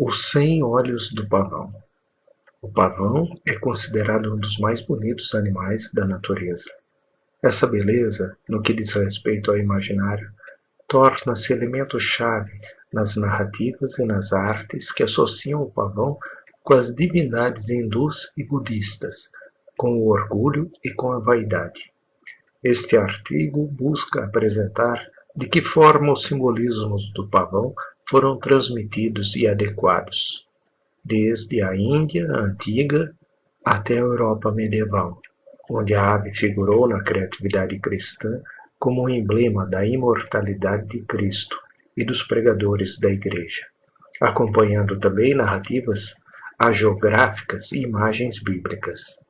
Os 100 olhos do pavão. O pavão é considerado um dos mais bonitos animais da natureza. Essa beleza, no que diz respeito ao imaginário, torna-se elemento-chave nas narrativas e nas artes que associam o pavão com as divindades hindus e budistas, com o orgulho e com a vaidade. Este artigo busca apresentar de que forma os simbolismos do pavão foram transmitidos e adequados, desde a Índia antiga até a Europa medieval, onde a ave figurou na criatividade cristã como um emblema da imortalidade de Cristo e dos pregadores da Igreja, acompanhando também narrativas hagiográficas e imagens bíblicas.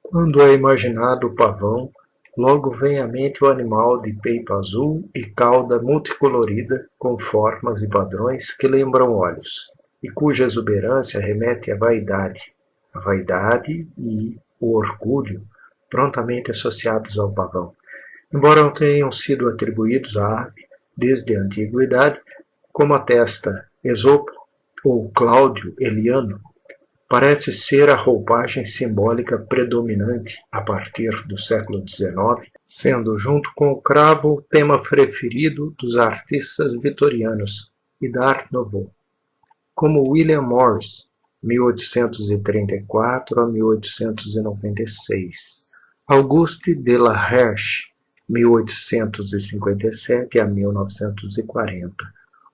Quando é imaginado o pavão, logo vem à mente o animal de peito azul e cauda multicolorida, com formas e padrões que lembram olhos, e cuja exuberância remete à vaidade e o orgulho, prontamente associados ao pavão. Embora não tenham sido atribuídos à ave desde a antiguidade, como atesta Esopo ou Cláudio Eliano, parece ser a roupagem simbólica predominante a partir do século XIX, sendo, junto com o cravo, o tema preferido dos artistas vitorianos e da Art Nouveau, como William Morris, 1834 a 1896, Auguste Delaherche, 1857 a 1940,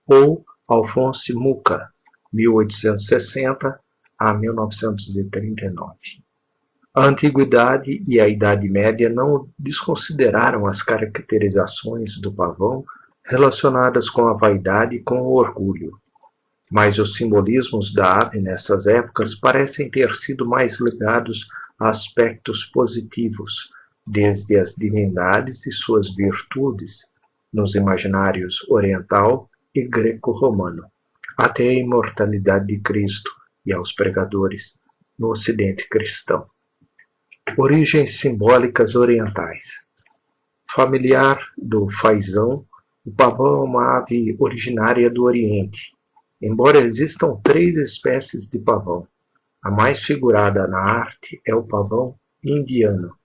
ou Alphonse Mucha, 1860 a 1939. A Antiguidade e a Idade Média não desconsideraram as caracterizações do pavão relacionadas com a vaidade e com o orgulho, mas os simbolismos da ave nessas épocas parecem ter sido mais ligados a aspectos positivos, desde as divindades e suas virtudes, nos imaginários oriental e greco-romano, até a imortalidade de Cristo e aos pregadores no Ocidente cristão. Origens simbólicas orientais. Familiar do fazão, o pavão é uma ave originária do Oriente, embora existam 3 espécies de pavão. A mais figurada na arte é o pavão indiano.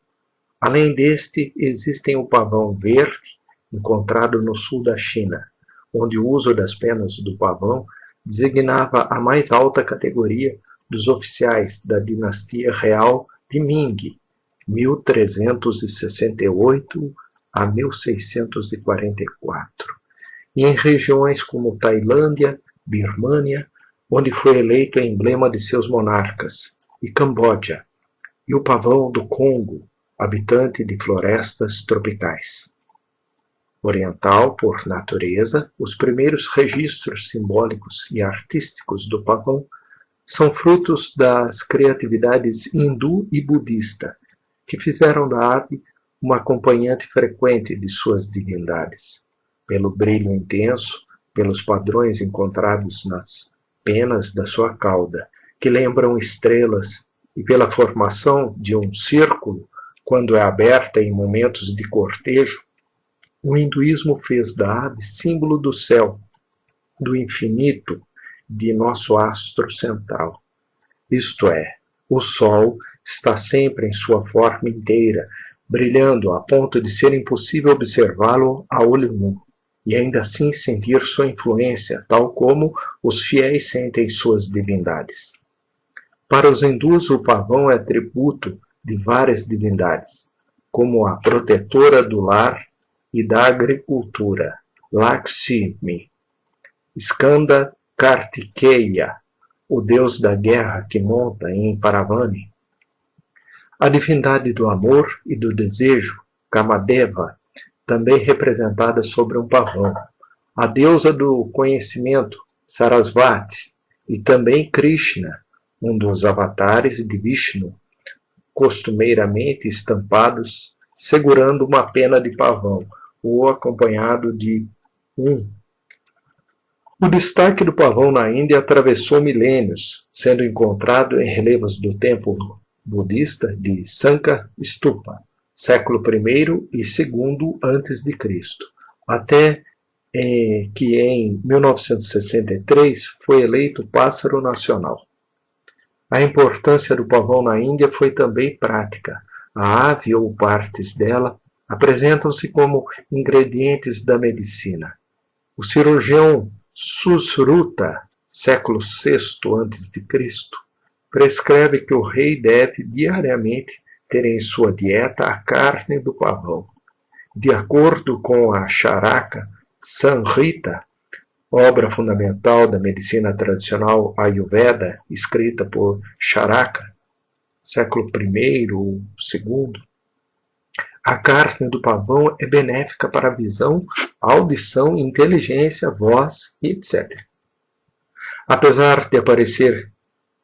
Além deste, existem o pavão verde, encontrado no sul da China, onde o uso das penas do pavão designava a mais alta categoria dos oficiais da dinastia real de Ming, 1368 a 1644, e em regiões como Tailândia, Birmânia, onde foi eleito emblema de seus monarcas, e Camboja, e o pavão do Congo, habitante de florestas tropicais. Oriental, por natureza, os primeiros registros simbólicos e artísticos do pavão são frutos das criatividades hindu e budista, que fizeram da ave uma acompanhante frequente de suas divindades, pelo brilho intenso, pelos padrões encontrados nas penas da sua cauda, que lembram estrelas, e pela formação de um círculo quando é aberta em momentos de cortejo. O hinduísmo fez da ave símbolo do céu, do infinito, de nosso astro central. Isto é, o Sol está sempre em sua forma inteira, brilhando a ponto de ser impossível observá-lo a olho nu, e ainda assim sentir sua influência, tal como os fiéis sentem suas divindades. Para os hindus, o pavão é atributo de várias divindades, como a protetora do lar e da agricultura, Lakshmi, Skanda Kartikeya, o deus da guerra que monta em Paravani, a divindade do amor e do desejo, Kamadeva, também representada sobre um pavão, a deusa do conhecimento, Sarasvati, e também Krishna, um dos avatares de Vishnu, costumeiramente estampados, segurando uma pena de pavão, ou acompanhado de um. O destaque do pavão na Índia atravessou milênios, sendo encontrado em relevos do templo budista de Sankar Stupa, século I e II a.C., até que em 1963 foi eleito pássaro nacional. A importância do pavão na Índia foi também prática. A ave ou partes dela apresentam-se como ingredientes da medicina. O cirurgião Susruta, século VI a.C., prescreve que o rei deve diariamente ter em sua dieta a carne do pavão. De acordo com a Charaka Samhita, obra fundamental da medicina tradicional Ayurveda, escrita por Charaka, século I ou II, a carne do pavão é benéfica para a visão, audição, inteligência, voz, etc. Apesar de parecer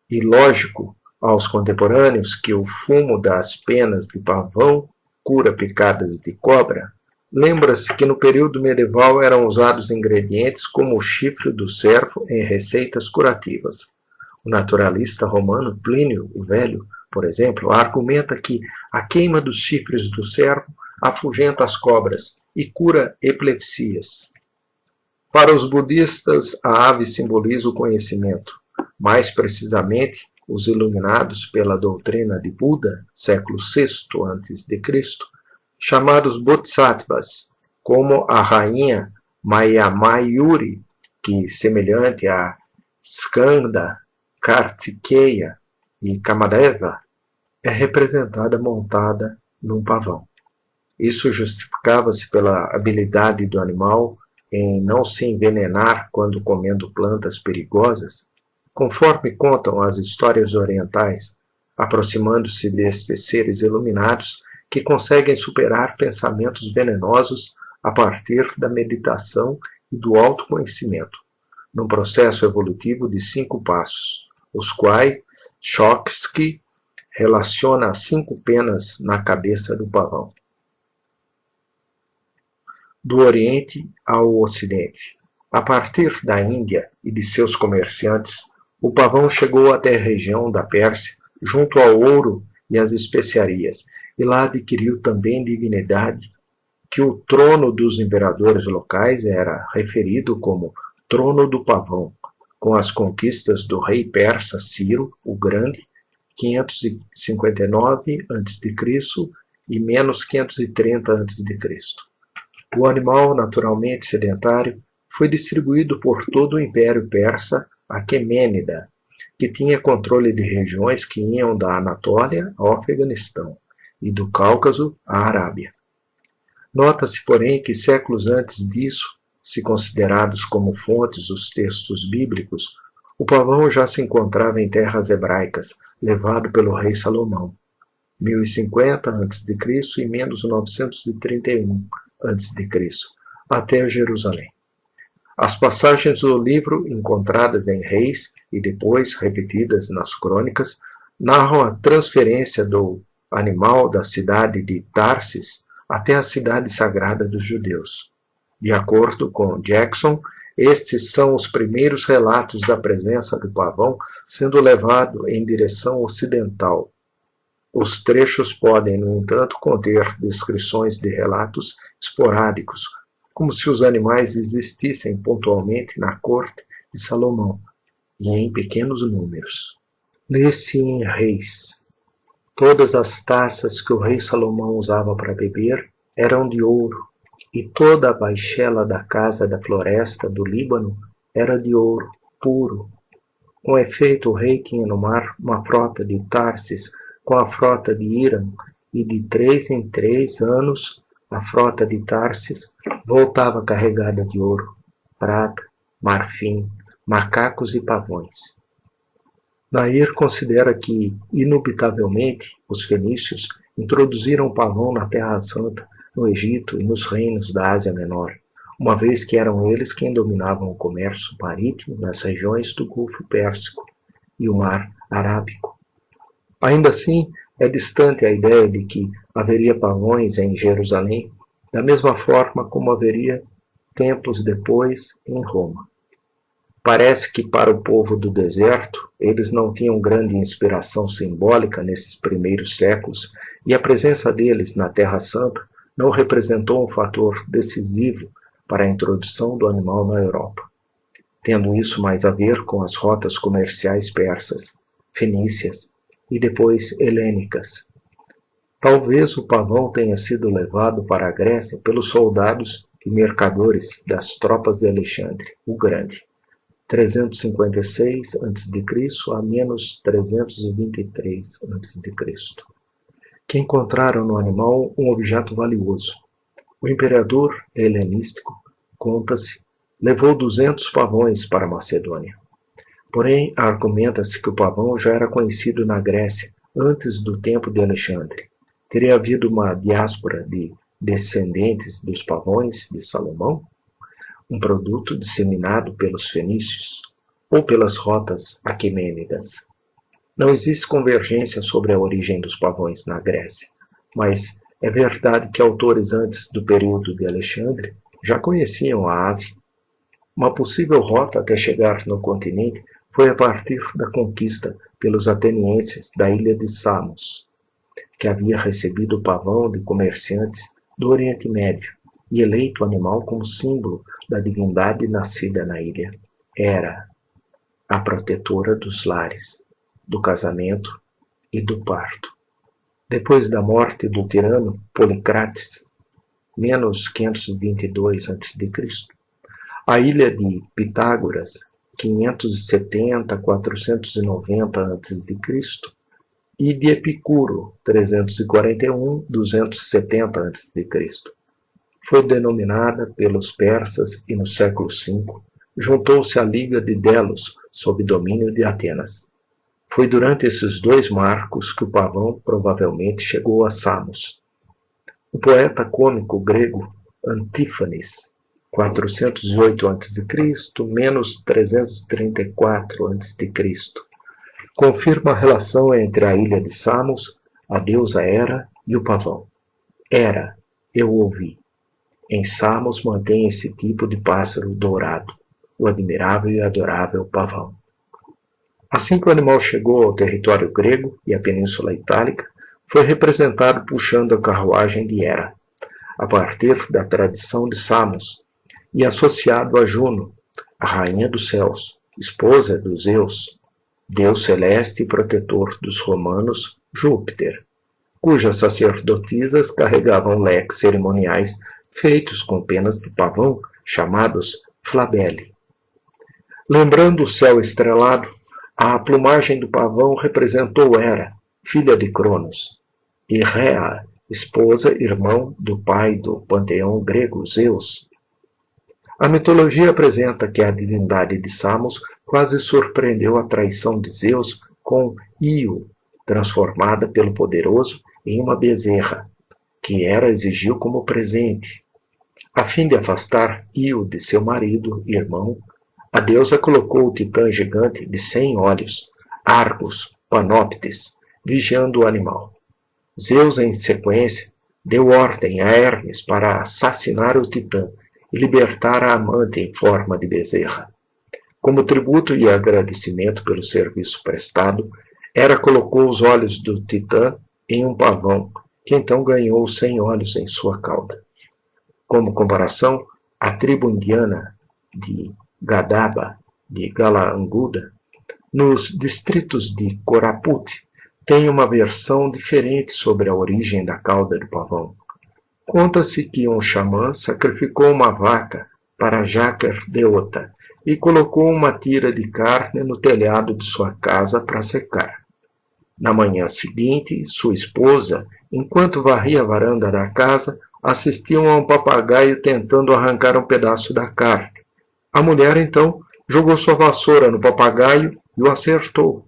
ilógico aos contemporâneos que o fumo das penas de pavão cura picadas de cobra, lembra-se que no período medieval eram usados ingredientes como o chifre do cervo em receitas curativas. O naturalista romano Plínio o Velho, por exemplo, argumenta que a queima dos chifres do cervo afugenta as cobras e cura epilepsias. Para os budistas, a ave simboliza o conhecimento. Mais precisamente, os iluminados pela doutrina de Buda, século VI a.C., chamados Bodhisattvas, como a rainha Mayamayuri, que, semelhante a Skanda, Kartikeya e Kamadeva, é representada montada num pavão. Isso justificava-se pela habilidade do animal em não se envenenar quando comendo plantas perigosas, conforme contam as histórias orientais, aproximando-se destes seres iluminados que conseguem superar pensamentos venenosos a partir da meditação e do autoconhecimento, num processo evolutivo de 5 passos, os quais Chomsky relaciona a 5 penas na cabeça do pavão. Do Oriente ao Ocidente. A partir da Índia e de seus comerciantes, o pavão chegou até a região da Pérsia, junto ao ouro e às especiarias, e lá adquiriu também dignidade que o trono dos imperadores locais era referido como trono do pavão, com as conquistas do rei persa Ciro o Grande, 559 a.C. e menos 530 a.C. O animal, naturalmente sedentário, foi distribuído por todo o Império Persa a Aquemênida, que tinha controle de regiões que iam da Anatólia ao Afeganistão e do Cáucaso à Arábia. Nota-se, porém, que séculos antes disso, se considerados como fontes os textos bíblicos, o pavão já se encontrava em terras hebraicas, levado pelo rei Salomão, 1050 a.C. e menos 931 a.C., até Jerusalém. As passagens do livro, encontradas em Reis e depois repetidas nas crônicas, narram a transferência do animal da cidade de Tarsis até a cidade sagrada dos judeus. De acordo com Jackson, estes são os primeiros relatos da presença do pavão sendo levado em direção ocidental. Os trechos podem, no entanto, conter descrições de relatos esporádicos, como se os animais existissem pontualmente na corte de Salomão, e em pequenos números. Lê-se em Reis. Todas as taças que o rei Salomão usava para beber eram de ouro, e toda a baixela da casa da floresta do Líbano era de ouro puro. Com efeito, o rei tinha no mar uma frota de Tarsis com a frota de Irã, e de 3 em 3 anos a frota de Tarsis voltava carregada de ouro, prata, marfim, macacos e pavões. Nair considera que, inubitavelmente, os fenícios introduziram o pavão na Terra Santa, no Egito e nos reinos da Ásia Menor, uma vez que eram eles quem dominavam o comércio marítimo nas regiões do Golfo Pérsico e o Mar Arábico. Ainda assim, é distante a ideia de que haveria pavões em Jerusalém, da mesma forma como haveria tempos depois em Roma. Parece que para o povo do deserto, eles não tinham grande inspiração simbólica nesses primeiros séculos, e a presença deles na Terra Santa não representou um fator decisivo para a introdução do animal na Europa, tendo isso mais a ver com as rotas comerciais persas, fenícias e depois helênicas. Talvez o pavão tenha sido levado para a Grécia pelos soldados e mercadores das tropas de Alexandre o Grande, 356 a.C. a menos 323 a.C., que encontraram no animal um objeto valioso. O imperador helenístico, conta-se, levou 200 pavões para a Macedônia. Porém, argumenta-se que o pavão já era conhecido na Grécia antes do tempo de Alexandre. Teria havido uma diáspora de descendentes dos pavões de Salomão? Um produto disseminado pelos fenícios ou pelas rotas aquemênidas. Não existe convergência sobre a origem dos pavões na Grécia, mas é verdade que autores antes do período de Alexandre já conheciam a ave. Uma possível rota até chegar no continente foi a partir da conquista pelos atenienses da ilha de Samos, que havia recebido o pavão de comerciantes do Oriente Médio e eleito o animal como símbolo da divindade nascida na ilha. Hera, a protetora dos lares, do casamento e do parto. Depois da morte do tirano Policrates, menos 522 a.C., a ilha de Pitágoras, 570 a 490 a.C., e de Epicuro, 341 a 270 a.C., foi denominada pelos persas e no século V juntou-se à Liga de Delos sob domínio de Atenas. Foi durante esses dois marcos que o pavão provavelmente chegou a Samos. O poeta cômico grego Antífanes, 408 a.C., menos 334 a.C., confirma a relação entre a ilha de Samos, a deusa Hera e o pavão. Hera, eu ouvi. Em Samos mantém esse tipo de pássaro dourado, o admirável e adorável pavão. Assim que o animal chegou ao território grego e à Península Itálica, foi representado puxando a carruagem de Hera, a partir da tradição de Samos, e associado a Juno, a rainha dos céus, esposa dos Zeus, deus celeste e protetor dos romanos, Júpiter, cujas sacerdotisas carregavam leques cerimoniais feitos com penas de pavão, chamados flabelle. Lembrando o céu estrelado, a plumagem do pavão representou Hera, filha de Cronos, e Rhea, esposa e irmão do pai do panteão grego Zeus. A mitologia apresenta que a divindade de Samos quase surpreendeu a traição de Zeus com Io, transformada pelo poderoso em uma bezerra, que Hera exigiu como presente. A fim de afastar Io de seu marido e irmão, a deusa colocou o titã gigante de 100 olhos, Argos Panoptes, vigiando o animal. Zeus, em sequência, deu ordem a Hermes para assassinar o titã e libertar a amante em forma de bezerra. Como tributo e agradecimento pelo serviço prestado, Hera colocou os olhos do titã em um pavão, que então ganhou 100 olhos em sua cauda. Como comparação, a tribo indiana de Gadaba, de Gala-Anguda, nos distritos de Koraput, tem uma versão diferente sobre a origem da cauda do pavão. Conta-se que um xamã sacrificou uma vaca para Jaker Deota e colocou uma tira de carne no telhado de sua casa para secar. Na manhã seguinte, sua esposa, enquanto varria a varanda da casa, assistiu a um papagaio tentando arrancar um pedaço da carne. A mulher, então, jogou sua vassoura no papagaio e o acertou.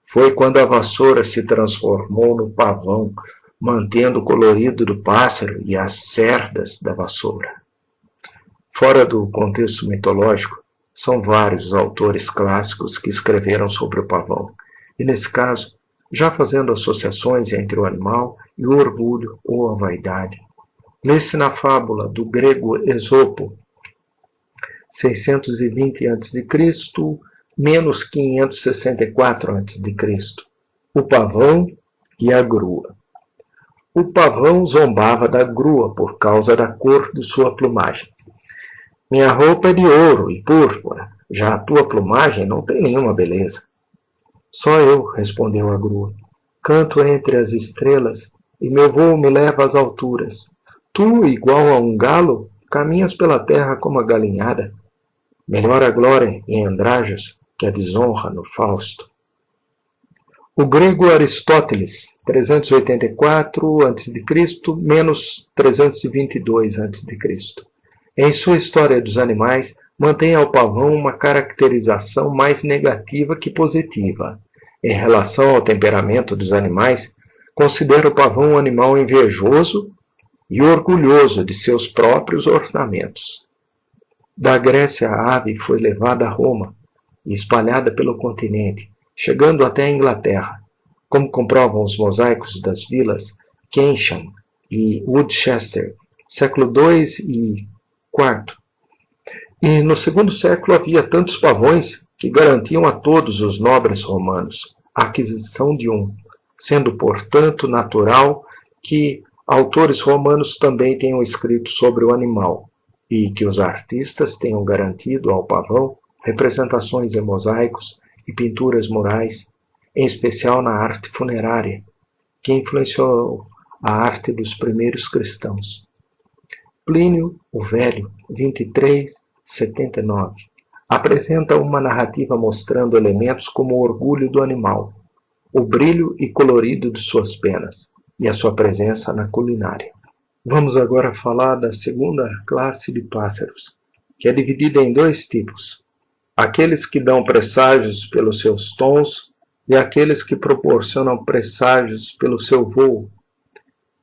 Foi quando a vassoura se transformou no pavão, mantendo o colorido do pássaro e as cerdas da vassoura. Fora do contexto mitológico, são vários os autores clássicos que escreveram sobre o pavão, e nesse caso, já fazendo associações entre o animal e o orgulho ou a vaidade. Lê-se na fábula do grego Esopo, 620 a.C., menos 564 a.C., o pavão e a grua. O pavão zombava da grua por causa da cor de sua plumagem. Minha roupa é de ouro e púrpura, já a tua plumagem não tem nenhuma beleza. Só eu, respondeu a grua, canto entre as estrelas e meu vôo me leva às alturas. Tu, igual a um galo, caminhas pela terra como a galinhada. Melhor a glória em Andrajos que a desonra no Fausto. O grego Aristóteles, 384 a.C., menos 322 a.C., em sua História dos Animais, mantém ao pavão uma caracterização mais negativa que positiva. Em relação ao temperamento dos animais, considera o pavão um animal invejoso e orgulhoso de seus próprios ornamentos. Da Grécia a ave foi levada a Roma e espalhada pelo continente, chegando até a Inglaterra, como comprovam os mosaicos das vilas Keynsham e Woodchester, século II e IV. E no segundo século havia tantos pavões que garantiam a todos os nobres romanos a aquisição de um, sendo, portanto, natural que autores romanos também tenham escrito sobre o animal e que os artistas tenham garantido ao pavão representações em mosaicos e pinturas murais, em especial na arte funerária, que influenciou a arte dos primeiros cristãos. Plínio, o Velho, 23:79, apresenta uma narrativa mostrando elementos como o orgulho do animal, o brilho e colorido de suas penas e a sua presença na culinária. Vamos agora falar da segunda classe de pássaros, que é dividida em dois tipos: aqueles que dão presságios pelos seus tons e aqueles que proporcionam presságios pelo seu voo.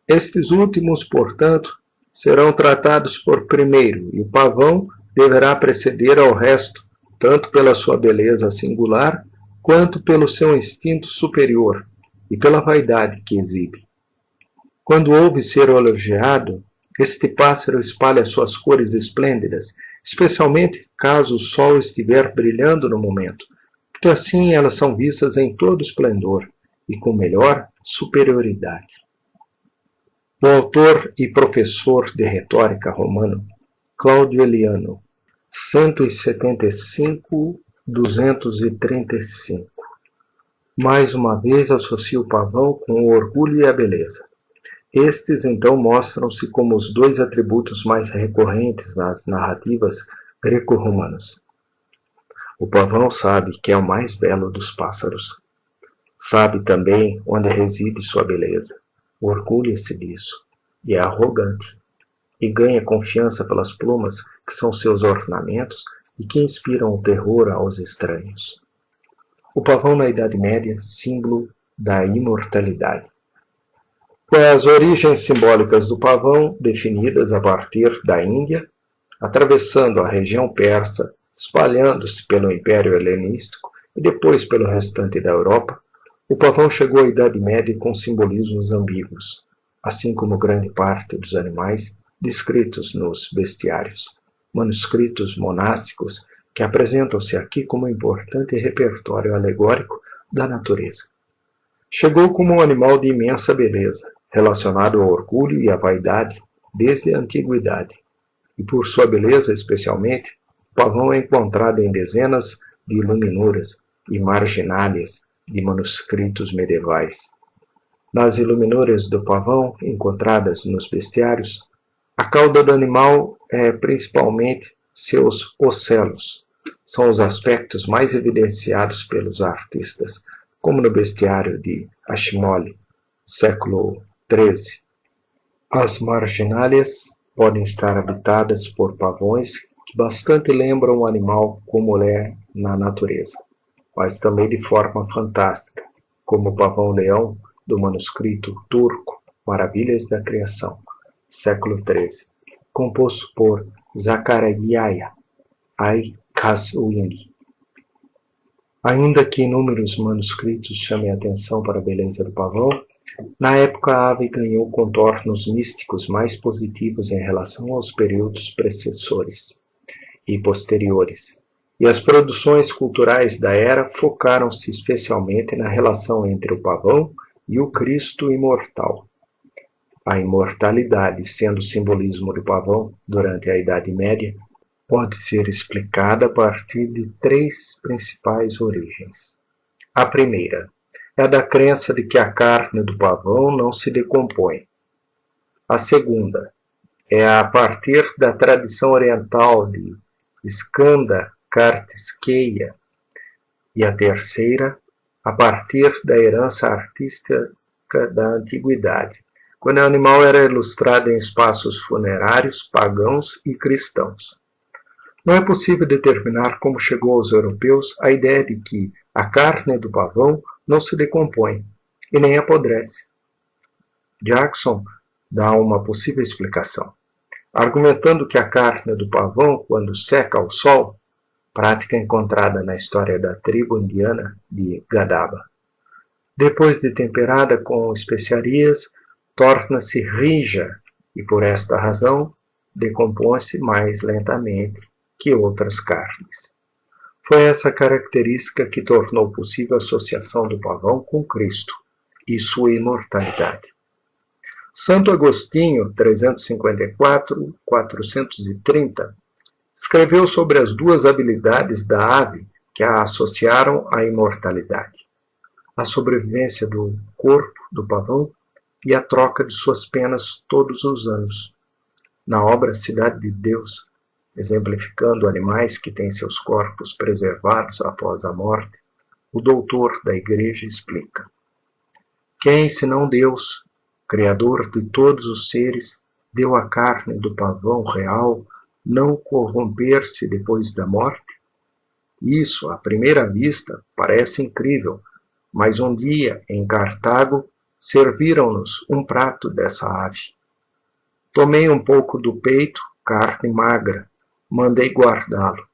Estes últimos, portanto, serão tratados por primeiro, e o pavão deverá preceder ao resto, tanto pela sua beleza singular, quanto pelo seu instinto superior e pela vaidade que exibe. Quando ouve ser elogiado, este pássaro espalha suas cores esplêndidas, especialmente caso o sol estiver brilhando no momento, porque assim elas são vistas em todo esplendor e com melhor superioridade. O autor e professor de retórica romano, Cláudio Eliano, 175-235, mais uma vez associa o pavão com o orgulho e a beleza. Estes, então, mostram-se como os dois atributos mais recorrentes nas narrativas greco-romanas. O pavão sabe que é o mais belo dos pássaros. Sabe também onde reside sua beleza. Orgulha-se disso e é arrogante. E ganha confiança pelas plumas, que são seus ornamentos e que inspiram o terror aos estranhos. O pavão na Idade Média, símbolo da imortalidade. As origens simbólicas do pavão, definidas a partir da Índia, atravessando a região persa, espalhando-se pelo Império Helenístico e depois pelo restante da Europa, o pavão chegou à Idade Média com simbolismos ambíguos, assim como grande parte dos animais descritos nos bestiários, manuscritos monásticos que apresentam-se aqui como importante repertório alegórico da natureza. Chegou como um animal de imensa beleza, relacionado ao orgulho e à vaidade desde a antiguidade, e por sua beleza especialmente, o pavão é encontrado em dezenas de iluminuras e marginálias de manuscritos medievais. Nas iluminuras do pavão, encontradas nos bestiários, a cauda do animal é principalmente seus ocelos. São os aspectos mais evidenciados pelos artistas, como no bestiário de Ashmole, século XIII. As marginálias podem estar habitadas por pavões que bastante lembram o animal como é na natureza, mas também de forma fantástica, como o pavão-leão do manuscrito turco Maravilhas da Criação, século XIII, composto por Zacariah Ay-Qaswini. Ainda que inúmeros manuscritos chamem a atenção para a beleza do pavão, na época a ave ganhou contornos místicos mais positivos em relação aos períodos precessores e posteriores, e as produções culturais da era focaram-se especialmente na relação entre o pavão e o Cristo imortal. A imortalidade, sendo o simbolismo do pavão durante a Idade Média, pode ser explicada a partir de três principais origens. A primeira é a da crença de que a carne do pavão não se decompõe. A segunda é a partir da tradição oriental de Skanda Kartikeya. E a terceira, a partir da herança artística da antiguidade, quando o animal era ilustrado em espaços funerários, pagãos e cristãos. Não é possível determinar como chegou aos europeus a ideia de que a carne do pavão não se decompõe e nem apodrece. Jackson dá uma possível explicação, argumentando que a carne do pavão, quando seca ao sol, prática encontrada na história da tribo indiana de Gadaba, depois de temperada com especiarias, torna-se rija e, por esta razão, decompõe-se mais lentamente que outras carnes. Foi essa característica que tornou possível a associação do pavão com Cristo e sua imortalidade. Santo Agostinho, 354-430, escreveu sobre as duas habilidades da ave que a associaram à imortalidade: a sobrevivência do corpo do pavão e a troca de suas penas todos os anos. Na obra Cidade de Deus, exemplificando animais que têm seus corpos preservados após a morte, o doutor da Igreja explica: quem, senão Deus, Criador de todos os seres, deu à carne do pavão real não corromper-se depois da morte? Isso, à primeira vista, parece incrível, mas um dia, em Cartago, serviram-nos um prato dessa ave. Tomei um pouco do peito, carne magra, mandei guardá-lo.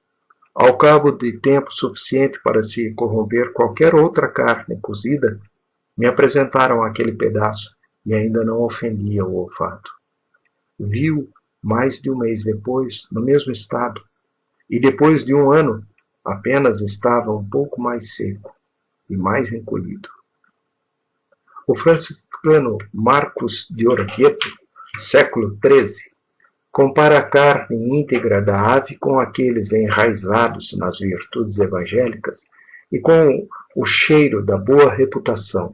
Ao cabo de tempo suficiente para se corromper qualquer outra carne cozida, me apresentaram aquele pedaço e ainda não ofendia o olfato. Viu, mais de um mês depois, no mesmo estado, e depois de um ano, apenas estava um pouco mais seco e mais encolhido. O franciscano Marcos de Orvieto, século XIII, compara a carne íntegra da ave com aqueles enraizados nas virtudes evangélicas e com o cheiro da boa reputação.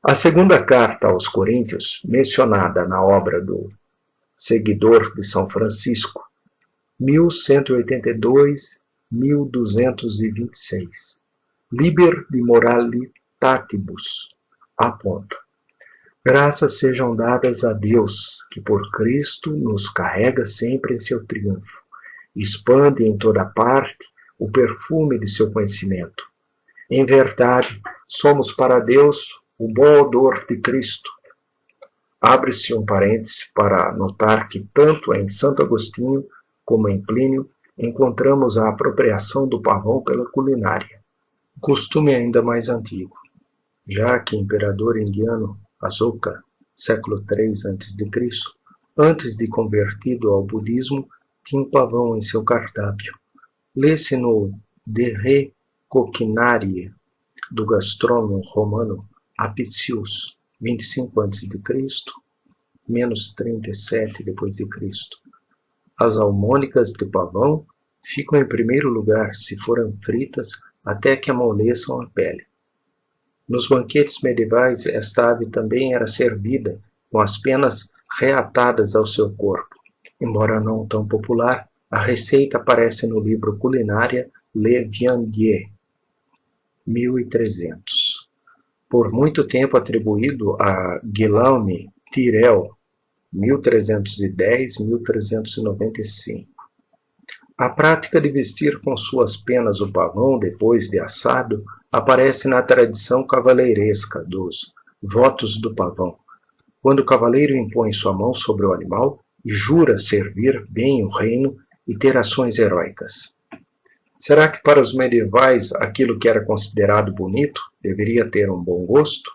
A segunda carta aos Coríntios, mencionada na obra do Seguidor de São Francisco, 1182-1226, Liber de Moralitatibus, aponta: graças sejam dadas a Deus, que por Cristo nos carrega sempre em seu triunfo, expande em toda parte o perfume de seu conhecimento. Em verdade, somos para Deus o bom odor de Cristo. Abre-se um parêntese para notar que tanto em Santo Agostinho como em Plínio encontramos a apropriação do pavão pela culinária, costume ainda mais antigo, já que o imperador indiano Asoka, século III a.C., antes de convertido ao budismo, tinha um pavão em seu cardápio. Lê-se no De Re Coquinarie do gastrônomo romano Apicius, 25 a.C., menos 37 d.C. As almôndegas de pavão ficam em primeiro lugar se forem fritas até que amoleçam a pele. Nos banquetes medievais, esta ave também era servida com as penas reatadas ao seu corpo. Embora não tão popular, a receita aparece no livro Culinária Le Viandier, 1300. Por muito tempo atribuído a Guillaume Tirel, 1310-1395. A prática de vestir com suas penas o pavão depois de assado aparece na tradição cavaleiresca dos votos do pavão, quando o cavaleiro impõe sua mão sobre o animal e jura servir bem o reino e ter ações heróicas. Será que para os medievais aquilo que era considerado bonito deveria ter um bom gosto?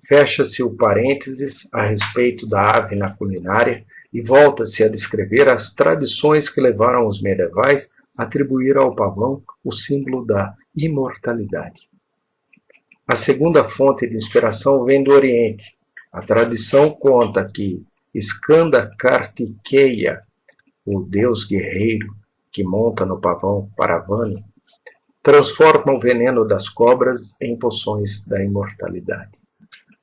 Fecha-se o parênteses a respeito da ave na culinária e volta-se a descrever as tradições que levaram os medievais a atribuir ao pavão o símbolo da imortalidade. A segunda fonte de inspiração vem do Oriente. A tradição conta que Skanda Kartikeya o deus guerreiro que monta no pavão Paravani, transforma o veneno das cobras em poções da imortalidade.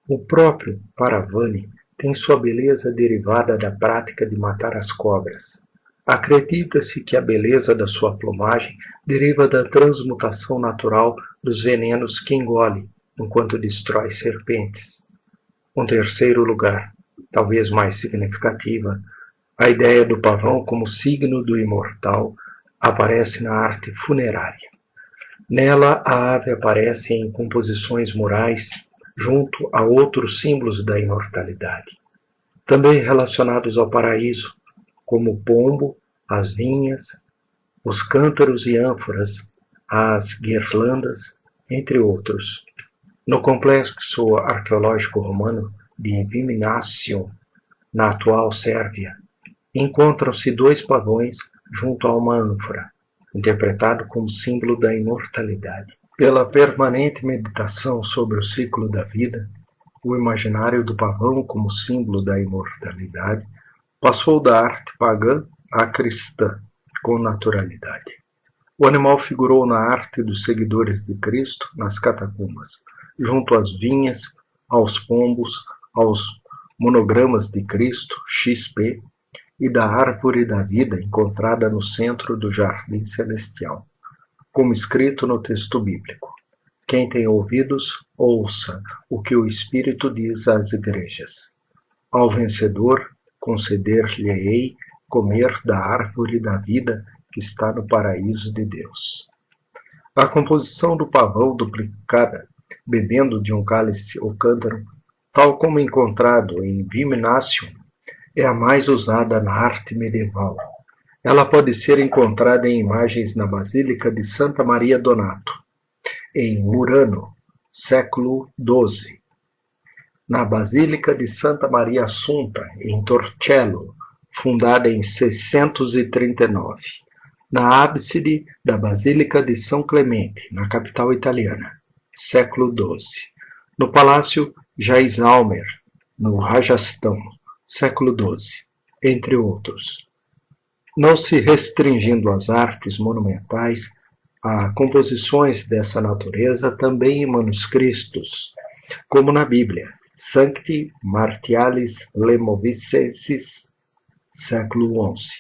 O próprio Paravani tem sua beleza derivada da prática de matar as cobras. Acredita-se que a beleza da sua plumagem deriva da transmutação natural dos venenos que engole enquanto destrói serpentes. Um terceiro lugar, talvez mais significativa, a ideia do pavão como signo do imortal aparece na arte funerária. Nela, a ave aparece em composições murais junto a outros símbolos da imortalidade, também relacionados ao paraíso, como o pombo, as vinhas, os cântaros e ânforas, as guirlandas, entre outros. No complexo arqueológico romano de Viminacium, na atual Sérvia, encontram-se 2 pavões junto a uma ânfora, interpretado como símbolo da imortalidade. Pela permanente meditação sobre o ciclo da vida, o imaginário do pavão como símbolo da imortalidade passou da arte pagã à cristã, com naturalidade. O animal figurou na arte dos seguidores de Cristo nas catacumbas, junto às vinhas, aos pombos, aos monogramas de Cristo, XP, e da árvore da vida encontrada no centro do jardim celestial, como escrito no texto bíblico. Quem tem ouvidos, ouça o que o Espírito diz às igrejas. Ao vencedor, conceder-lhe-ei comer da árvore da vida que está no paraíso de Deus. A composição do pavão duplicada, bebendo de um cálice ou cântaro, tal como encontrado em Viminacium, é a mais usada na arte medieval. Ela pode ser encontrada em imagens na Basílica de Santa Maria Donato, em Murano, século XII, na Basílica de Santa Maria Assunta, em Torcello, fundada em 639, na ábside da Basílica de São Clemente, na capital italiana, século XII, no Palácio Jaisalmer, no Rajastão, século XII, entre outros. Não se restringindo às artes monumentais, há composições dessa natureza também em manuscritos, como na Bíblia, Sancti Martialis Lemovicensis, século XI,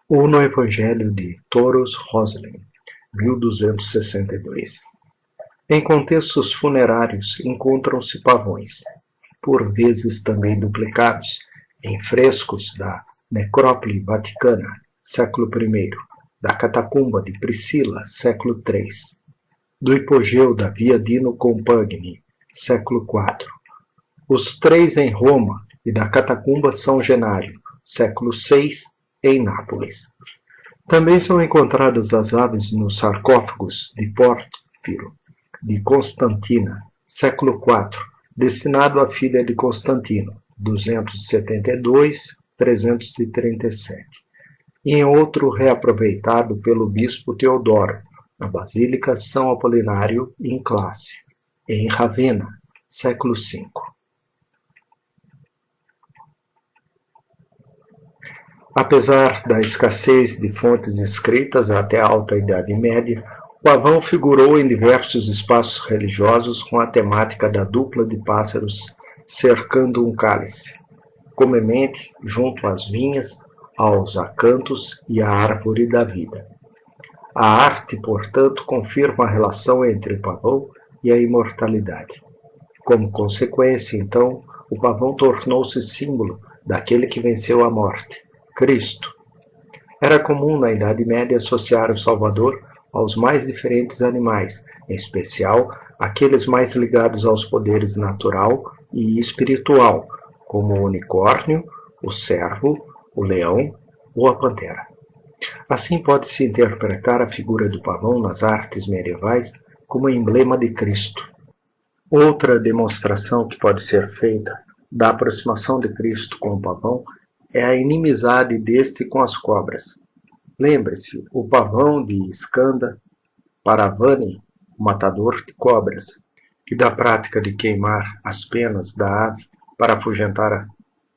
ou no Evangelho de Toros Roslin, 1262. Em contextos funerários encontram-se pavões, por vezes também duplicados, em frescos da Necrópole Vaticana, século I, da Catacumba de Priscila, século III, do hipogeu da Via Dino Compagni, século IV, os 3 em Roma e da Catacumba São Genário, século VI, em Nápoles. Também são encontradas as aves nos sarcófagos de Pórfiro, de Constantina, século IV, destinado à filha de Constantino, 272-337, e em outro reaproveitado pelo bispo Teodoro, na Basílica São Apolinário em Classe, em Ravenna, século V. Apesar da escassez de fontes escritas até a Alta Idade Média, o pavão figurou em diversos espaços religiosos com a temática da dupla de pássaros cercando um cálice, comumente junto às vinhas, aos acantos e à árvore da vida. A arte, portanto, confirma a relação entre o pavão e a imortalidade. Como consequência, então, o pavão tornou-se símbolo daquele que venceu a morte, Cristo. Era comum na Idade Média associar o Salvador aos mais diferentes animais, em especial aqueles mais ligados aos poderes natural e espiritual, como o unicórnio, o cervo, o leão ou a pantera. Assim pode-se interpretar a figura do pavão nas artes medievais como emblema de Cristo. Outra demonstração que pode ser feita da aproximação de Cristo com o pavão é a inimizade deste com as cobras. Lembre-se, o pavão de Skanda Paravani, o matador de cobras, e da prática de queimar as penas da ave para afugentar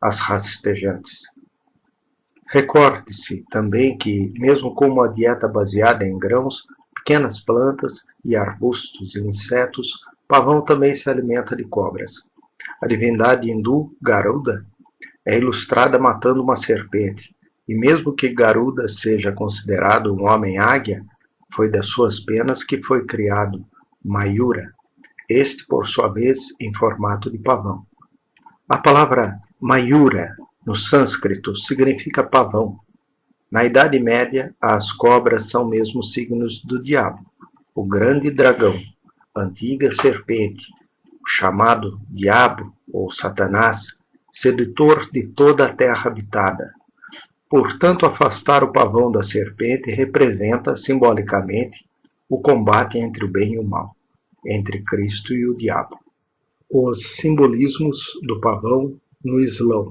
as rastejantes. Recorde-se também que, mesmo com uma dieta baseada em grãos, pequenas plantas e arbustos e insetos, pavão também se alimenta de cobras. A divindade hindu Garuda é ilustrada matando uma serpente, e mesmo que Garuda seja considerado um homem-águia, foi das suas penas que foi criado Mayura, este por sua vez em formato de pavão. A palavra Mayura, no sânscrito, significa pavão. Na Idade Média, as cobras são mesmo signos do diabo, o grande dragão, antiga serpente, o chamado diabo ou Satanás, sedutor de toda a terra habitada. Portanto, afastar o pavão da serpente representa, simbolicamente, o combate entre o bem e o mal, entre Cristo e o diabo. Os simbolismos do pavão no Islã.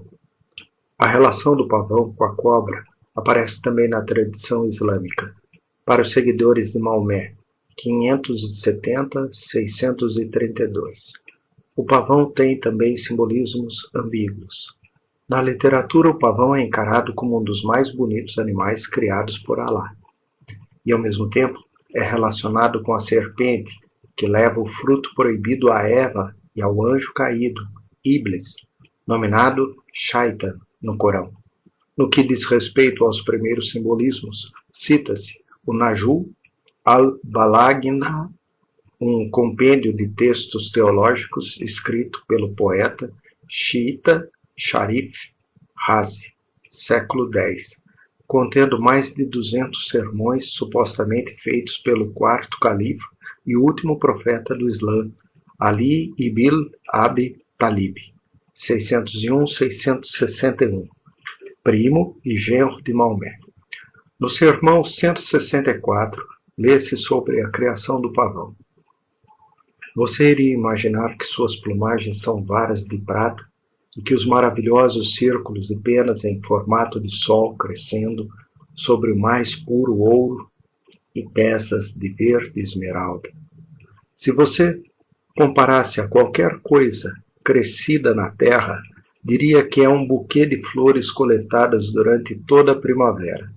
A relação do pavão com a cobra aparece também na tradição islâmica. Para os seguidores de Maomé, 570-632. O pavão tem também simbolismos ambíguos. Na literatura, o pavão é encarado como um dos mais bonitos animais criados por Alá. E, ao mesmo tempo, é relacionado com a serpente, que leva o fruto proibido a Eva e ao anjo caído, Iblis, nominado Shaitan no Corão. No que diz respeito aos primeiros simbolismos, cita-se o Najm al-Balagha, um compêndio de textos teológicos escrito pelo poeta xiita Sharif Razi, século X, contendo mais de 200 sermões supostamente feitos pelo quarto califa e último profeta do Islã, Ali ibn Abi Talib, 601-661, primo e genro de Maomé. No sermão 164, lê-se sobre a criação do pavão. Você iria imaginar que suas plumagens são varas de prata e que os maravilhosos círculos de penas em formato de sol crescendo sobre o mais puro ouro e peças de verde esmeralda. Se você comparasse a qualquer coisa crescida na terra, diria que é um buquê de flores coletadas durante toda a primavera.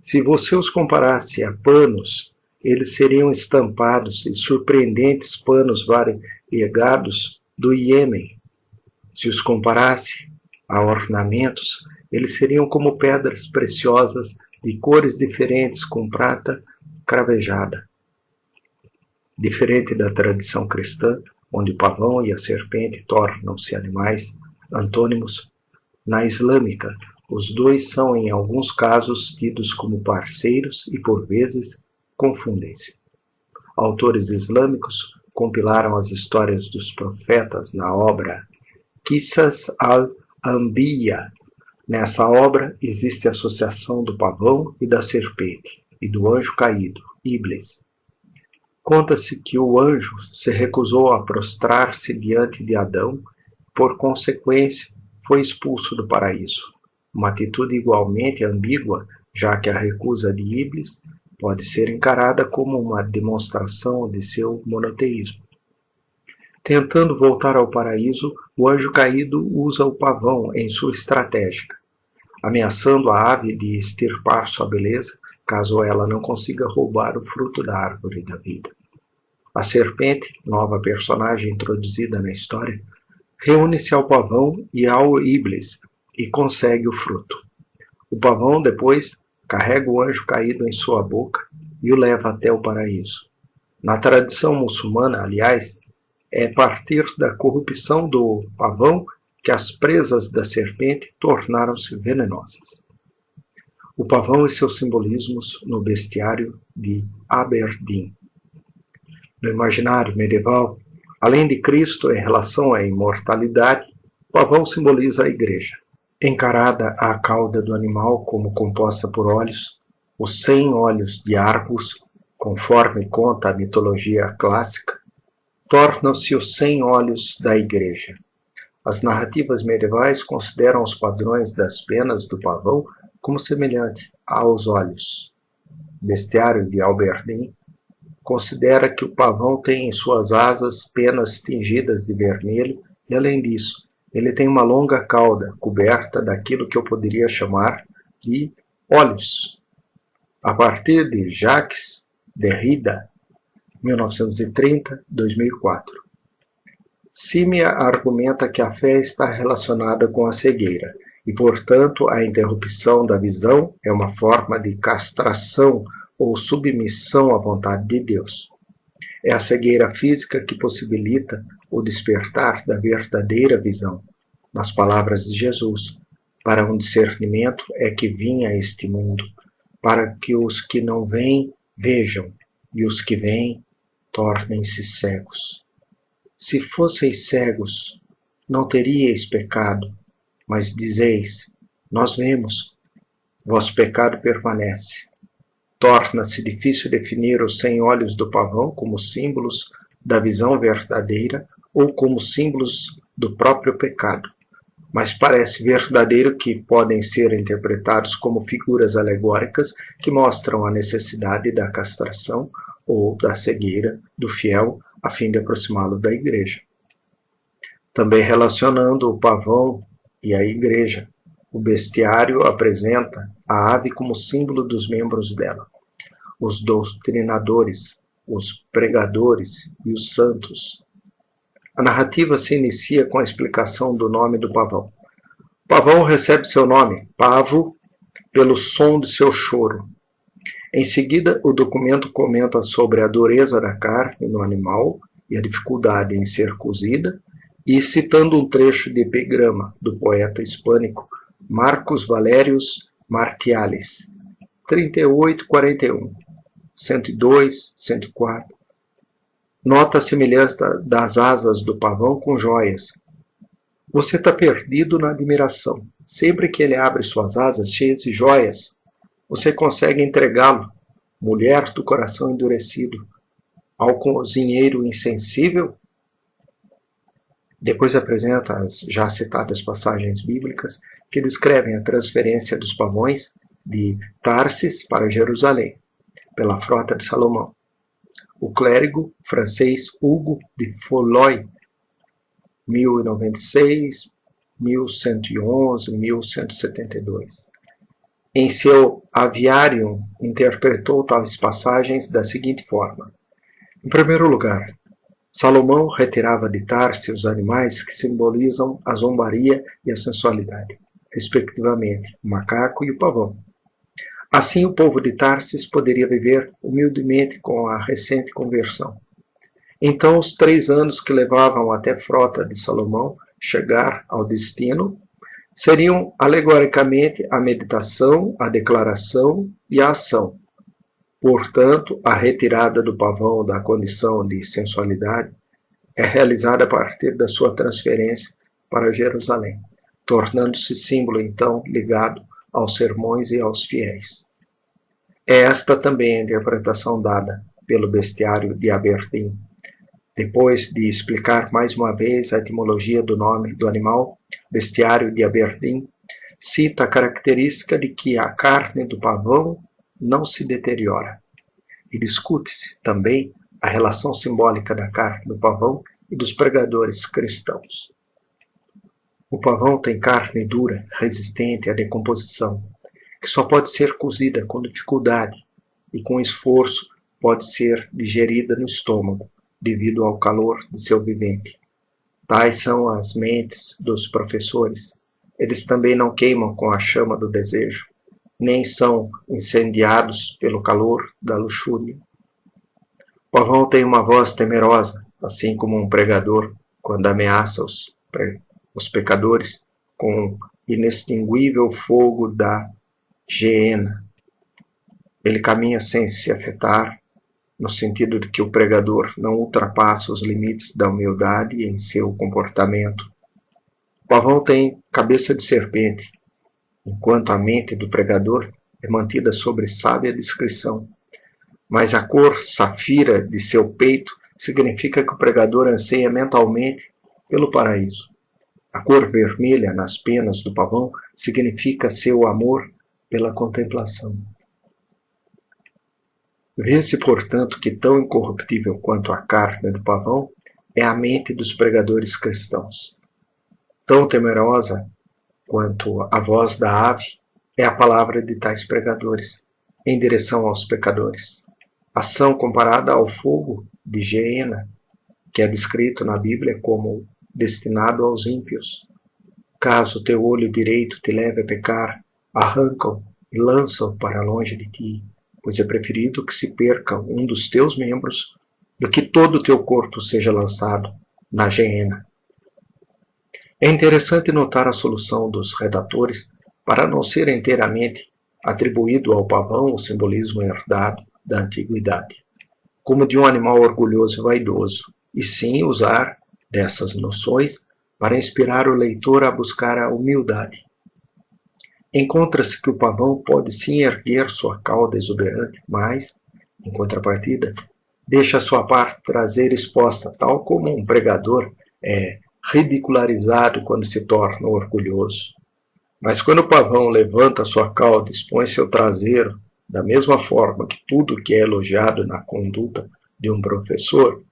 Se você os comparasse a panos, eles seriam estampados e surpreendentes panos variegados do Iêmen. Se os comparasse a ornamentos, eles seriam como pedras preciosas de cores diferentes com prata cravejada. Diferente da tradição cristã, onde o pavão e a serpente tornam-se animais antônimos, na islâmica, os dois são em alguns casos tidos como parceiros e por vezes confundem-se. Autores islâmicos compilaram as histórias dos profetas na obra Qissas al-Anbiya. Nessa obra existe a associação do pavão e da serpente, e do anjo caído, Iblis. Conta-se que o anjo se recusou a prostrar-se diante de Adão, por consequência, foi expulso do paraíso. Uma atitude igualmente ambígua, já que a recusa de Iblis pode ser encarada como uma demonstração de seu monoteísmo. Tentando voltar ao paraíso, o anjo caído usa o pavão em sua estratégia, ameaçando a ave de extirpar sua beleza, caso ela não consiga roubar o fruto da árvore da vida. A serpente, nova personagem introduzida na história, reúne-se ao pavão e ao Iblis e consegue o fruto. O pavão, depois, carrega o anjo caído em sua boca e o leva até o paraíso. Na tradição muçulmana, aliás, é a partir da corrupção do pavão que as presas da serpente tornaram-se venenosas. O pavão e seus simbolismos no bestiário de Aberdeen. No imaginário medieval, além de Cristo em relação à imortalidade, o pavão simboliza a igreja. Encarada a cauda do animal como composta por olhos, os 100 olhos de Argus, conforme conta a mitologia clássica, tornam-se os 100 olhos da igreja. As narrativas medievais consideram os padrões das penas do pavão como semelhante aos olhos. O bestiário de Aberdeen considera que o pavão tem em suas asas penas tingidas de vermelho e, além disso, ele tem uma longa cauda coberta daquilo que eu poderia chamar e olhos, a partir de Jacques Derrida, 1930-2004. Simia argumenta que a fé está relacionada com a cegueira e, portanto, a interrupção da visão é uma forma de castração ou submissão à vontade de Deus. É a cegueira física que possibilita o despertar da verdadeira visão. Nas palavras de Jesus, para um discernimento é que vim a este mundo, para que os que não veem, vejam, e os que veem, tornem-se cegos. Se fosseis cegos, não teríeis pecado, mas dizeis, nós vemos, vosso pecado permanece. Torna-se difícil definir os 100 olhos do pavão como símbolos da visão verdadeira ou como símbolos do próprio pecado, mas parece verdadeiro que podem ser interpretados como figuras alegóricas que mostram a necessidade da castração ou da cegueira do fiel a fim de aproximá-lo da igreja. Também relacionando o pavão e a igreja, o bestiário apresenta a ave como símbolo dos membros dela, os doutrinadores, os pregadores e os santos. A narrativa se inicia com a explicação do nome do pavão. O pavão recebe seu nome, pavo, pelo som de seu choro. Em seguida, o documento comenta sobre a dureza da carne no animal e a dificuldade em ser cozida, e citando um trecho de epigrama do poeta hispânico Marcus Valerius Martialis, 38-41, 102, 104. Nota a semelhança das asas do pavão com joias. Você está perdido na admiração. Sempre que ele abre suas asas cheias de joias, você consegue entregá-lo, mulher do coração endurecido, ao cozinheiro insensível? Depois apresenta as já citadas passagens bíblicas que descrevem a transferência dos pavões de Tarsis para Jerusalém, pela frota de Salomão. O clérigo francês Hugo de Folloy, 1096, 1111, 1172. Em seu Aviarium, interpretou tais passagens da seguinte forma. Em primeiro lugar, Salomão retirava de Tarsis os animais que simbolizam a zombaria e a sensualidade, respectivamente, o macaco e o pavão. Assim, o povo de Tarsis poderia viver humildemente com a recente conversão. Então, os 3 anos que levavam até a frota de Salomão chegar ao destino seriam alegoricamente a meditação, a declaração e a ação. Portanto, a retirada do pavão da condição de sensualidade é realizada a partir da sua transferência para Jerusalém, tornando-se símbolo, então, ligado aos sermões e aos fiéis. É esta também a interpretação dada pelo bestiário de Aberdeen. Depois de explicar mais uma vez a etimologia do nome do animal, bestiário de Aberdeen cita a característica de que a carne do pavão não se deteriora. E discute-se também a relação simbólica da carne do pavão e dos pregadores cristãos. O pavão tem carne dura, resistente à decomposição, que só pode ser cozida com dificuldade e com esforço pode ser digerida no estômago, devido ao calor de seu vivente. Tais são as mentes dos professores. Eles também não queimam com a chama do desejo, nem são incendiados pelo calor da luxúria. O pavão tem uma voz temerosa, assim como um pregador, quando ameaça os pecadores com o inextinguível fogo da geena. Ele caminha sem se afetar, no sentido de que o pregador não ultrapassa os limites da humildade em seu comportamento. O pavão tem cabeça de serpente, enquanto a mente do pregador é mantida sobre sábia discrição. Mas a cor safira de seu peito significa que o pregador anseia mentalmente pelo paraíso. A cor vermelha nas penas do pavão significa seu amor pela contemplação. Vê-se, portanto, que tão incorruptível quanto a carne do pavão é a mente dos pregadores cristãos. Tão temerosa quanto a voz da ave é a palavra de tais pregadores, em direção aos pecadores. Ação comparada ao fogo de Geena, que é descrito na Bíblia como destinado aos ímpios. Caso teu olho direito te leve a pecar, arranca-o e lança-o para longe de ti, pois é preferido que se perca um dos teus membros do que todo o teu corpo seja lançado na Geena. É interessante notar a solução dos redatores para não ser inteiramente atribuído ao pavão o simbolismo herdado da antiguidade, como de um animal orgulhoso e vaidoso, e sim usar dessas noções para inspirar o leitor a buscar a humildade. Encontra-se que o pavão pode sim erguer sua cauda exuberante, mas, em contrapartida, deixa sua parte traseira exposta, tal como um pregador é ridicularizado quando se torna orgulhoso. Mas quando o pavão levanta sua cauda e expõe seu traseiro, da mesma forma que tudo que é elogiado na conduta de um professor,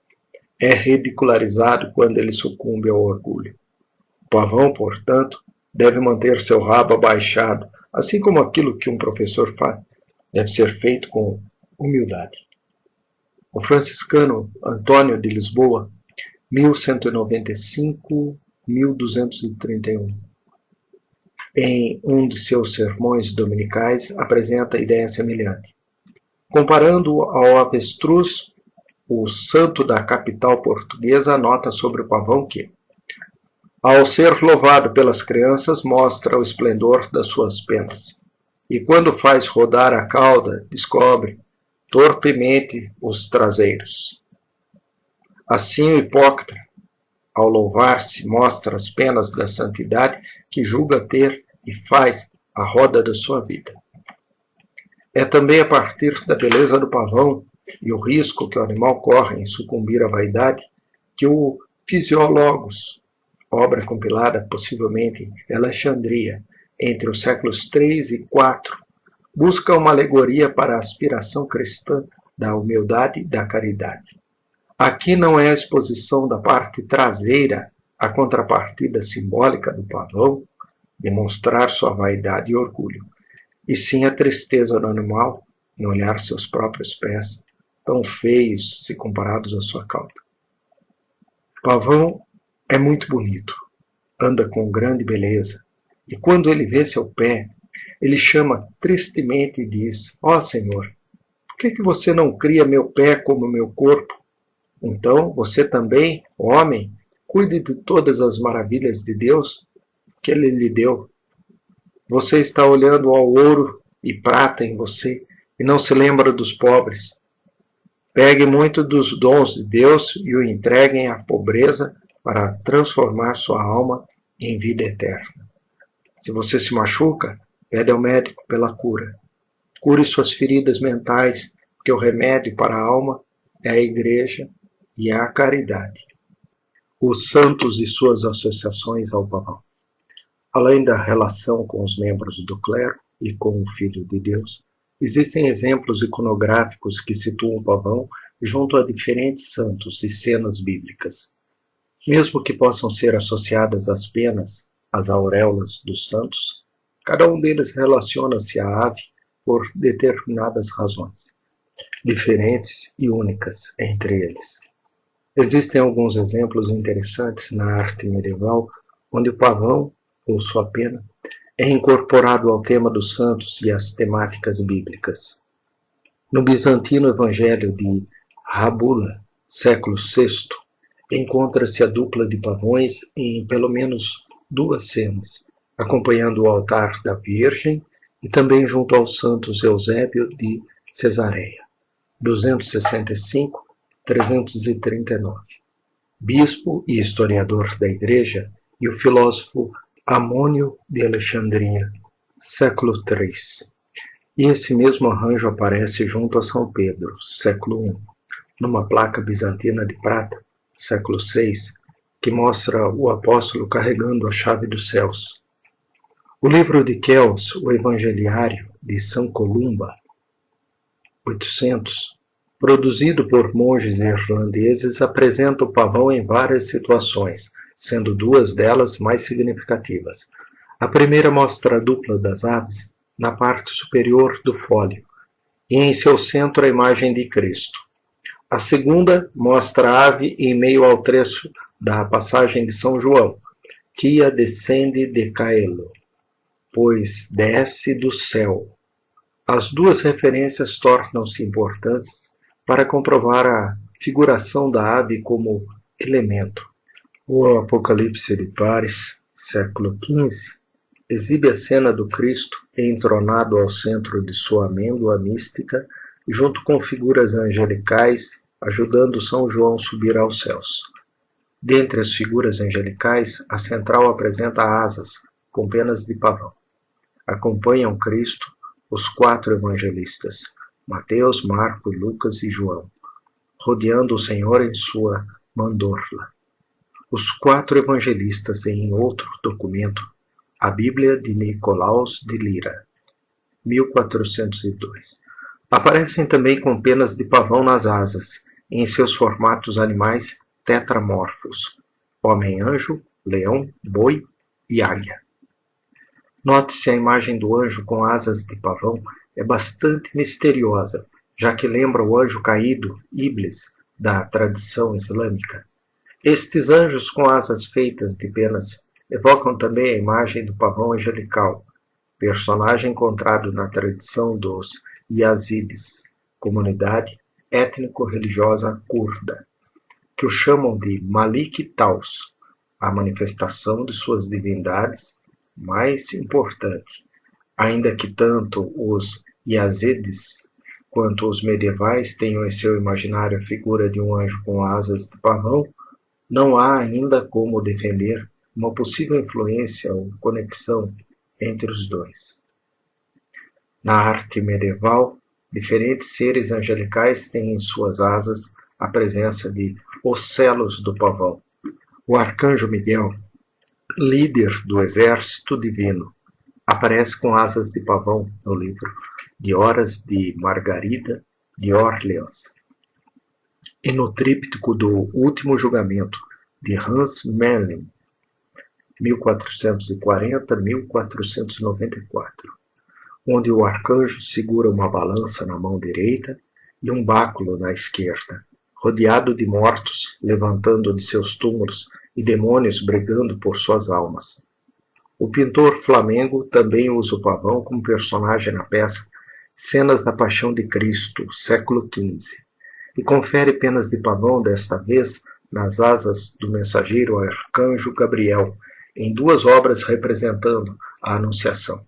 é ridicularizado quando ele sucumbe ao orgulho. O pavão, portanto, deve manter seu rabo abaixado, assim como aquilo que um professor faz deve ser feito com humildade. O franciscano Antônio de Lisboa, 1195-1231, em um de seus sermões dominicais, apresenta ideia semelhante. Comparando ao avestruz, o santo da capital portuguesa anota sobre o pavão que, ao ser louvado pelas crianças, mostra o esplendor das suas penas. E quando faz rodar a cauda, descobre torpemente os traseiros. Assim o hipócrita, ao louvar-se, mostra as penas da santidade que julga ter e faz a roda da sua vida. É também a partir da beleza do pavão e o risco que o animal corre em sucumbir à vaidade que o Fisiólogos, obra compilada possivelmente em Alexandria entre os séculos III e IV, busca uma alegoria para a aspiração cristã da humildade e da caridade. Aqui não é a exposição da parte traseira, a contrapartida simbólica do pavão, demonstrar sua vaidade e orgulho, e sim a tristeza do animal em olhar seus próprios pés, tão feios se comparados à sua cauda. O pavão é muito bonito, anda com grande beleza, e quando ele vê seu pé, ele chama tristemente e diz: ó Senhor, por que você não cria meu pé como meu corpo? Então você também, homem, cuide de todas as maravilhas de Deus que ele lhe deu. Você está olhando ao ouro e prata em você e não se lembra dos pobres. Pegue muito dos dons de Deus e o entregue à pobreza para transformar sua alma em vida eterna. Se você se machuca, pede ao médico pela cura. Cure suas feridas mentais, porque o remédio para a alma é a igreja e a caridade. Os santos e suas associações ao pavão. Além da relação com os membros do clero e com o Filho de Deus, existem exemplos iconográficos que situam o pavão junto a diferentes santos e cenas bíblicas. Mesmo que possam ser associadas às penas, às auréolas dos santos, cada um deles relaciona-se à ave por determinadas razões, diferentes e únicas entre eles. Existem alguns exemplos interessantes na arte medieval, onde o pavão, ou sua pena, é incorporado ao tema dos santos e às temáticas bíblicas. No bizantino Evangelho de Rábula, século VI, encontra-se a dupla de pavões em pelo menos duas cenas, acompanhando o altar da Virgem e também junto aos santos Eusébio de Cesareia, 265-339, bispo e historiador da Igreja, e o filósofo Amônio de Alexandria, século III. E esse mesmo arranjo aparece junto a São Pedro, século I, numa placa bizantina de prata, século VI, que mostra o apóstolo carregando a chave dos céus. O livro de Kells, o Evangeliário, de São Columba, 800, produzido por monges irlandeses, apresenta o pavão em várias situações, sendo duas delas mais significativas. A primeira mostra a dupla das aves, na parte superior do fólio, e em seu centro a imagem de Cristo. A segunda mostra a ave em meio ao trecho da passagem de São João, Quia descende de caelo, pois desce do céu. As duas referências tornam-se importantes para comprovar a figuração da ave como elemento. O Apocalipse de Paris, século XV, exibe a cena do Cristo entronado ao centro de sua amêndoa mística, junto com figuras angelicais, ajudando São João a subir aos céus. Dentre as figuras angelicais, a central apresenta asas, com penas de pavão. Acompanham Cristo os 4 evangelistas, Mateus, Marcos, Lucas e João, rodeando o Senhor em sua mandorla. Os 4 evangelistas em outro documento, a Bíblia de Nicolaus de Lyra, 1402. Aparecem também com penas de pavão nas asas, em seus formatos animais tetramorfos, homem-anjo, leão, boi e águia. Note-se a imagem do anjo com asas de pavão é bastante misteriosa, já que lembra o anjo caído, Iblis, da tradição islâmica. Estes anjos com asas feitas de penas evocam também a imagem do pavão angelical, personagem encontrado na tradição dos Yazidis, comunidade étnico-religiosa curda, que o chamam de Malik Taus, a manifestação de suas divindades mais importante, ainda que tanto os Yazidis quanto os medievais tenham em seu imaginário a figura de um anjo com asas de pavão, não há ainda como defender uma possível influência ou conexão entre os dois. Na arte medieval, diferentes seres angelicais têm em suas asas a presença de ocelos do pavão. O arcanjo Miguel, líder do exército divino, aparece com asas de pavão no livro de Horas de Margarida de Orleans e no tríptico do Último Julgamento de Hans Memling, 1440-1494, onde o arcanjo segura uma balança na mão direita e um báculo na esquerda, rodeado de mortos levantando de seus túmulos e demônios brigando por suas almas. O pintor Flamengo também usa o pavão como personagem na peça Cenas da Paixão de Cristo, século XV, e confere penas de pavão, desta vez, nas asas do mensageiro arcanjo Gabriel, em 2 obras representando a Anunciação.